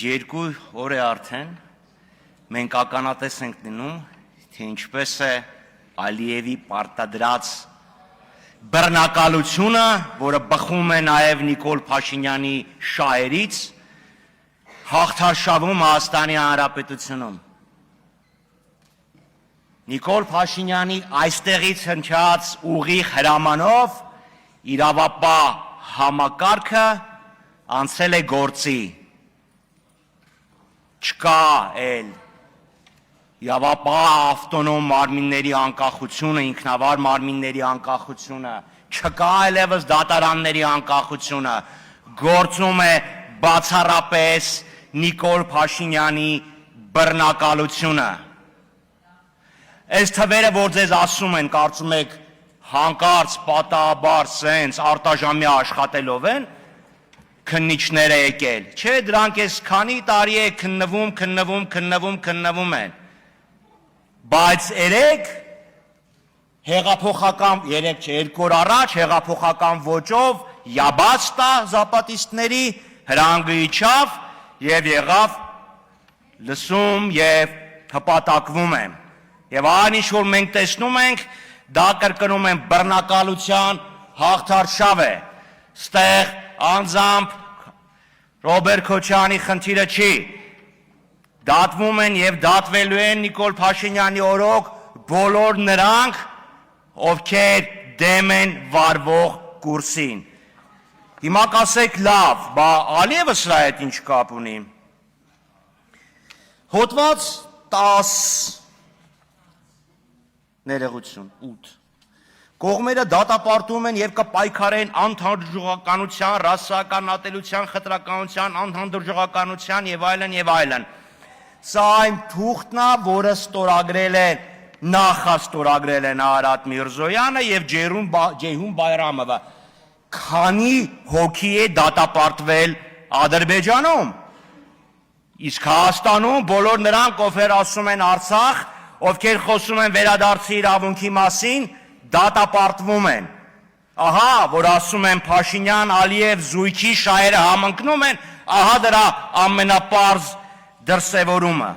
Երկու օր է արդեն մենք ականատես ենք լինում, թե ինչպես է Ալիևի պարտադրած բռնակալությունը, որը բխում է նաև Նիկոլ Փաշինյանի շահերից, հաղթարշավում Հայաստանի Հանրապետությունում։ Նիկոլ Փաշինյանի այստեղից հնչած ուղիղ հրամանով իրավապահ համակարգը անցել է գործի։ Չկա էլ իրավապահ ավտոնոմ մարմինների անկախությունը, ինքնավար մարմինների անկախությունը, չկա այլևս դատարանների անկախությունը, գործում է բացառապես Նիկոլ Փաշինյանի բռնակալությունը։ Այս թվերը, որ ձեզ ասում են, կարծում եք հանկարծ պատահաբար սենց արտաժամյա աշխատելով են, քննիչները եկել, չէ, դրանք այս քանի տարի է քննվում են, բայց երկու օր առաջ հեղափոխական ոճով յաբաստա զապատիստների հրանգը իջավ և եղավ լսում և հպատակվում եմ, և այն ինչ որ մենք տեսնում ենք, դա կրկնում են բռնակալության հաղթարշավ է, ստեղ անձամբ Ռոբերտ Քոչարյանի խնդիրը չի, դատվում են և դատվելու են Նիկոլ Փաշինյանի օրոք բոլոր նրանք, ովքեր դեմ են վարվող կուրսին։ Հիմա կասեք լավ, բա Ալիևը սրա հետ ինչ կապ ունի։ Հոդված 10 ներողություն 8 Կողմերը դատապարտում են և կպայքարեն անհանդուրժողականության, ռասայական ատելության, խտրականության, անհանդուրժողականության և այլն։ Սա այն թուղթն է, որը նախաստորագրել է Նահարատ Միրզոյանը և Ջեյհուն Բայրամովը։ Քանի հոգի է դատապարտվել Ադրբեջանում, իսկ Հայաստանում բոլոր նրանք, ովքեր ասում են Արցախ, ովքեր խոսում են վերադարձի իրավունքի մասին, դատապարտվում են։ Ահա, որ ասում են Փաշինյան-Ալիև զույգի շահերը համընկնում են, ահա դրա ամենապարզ դրսևորումը։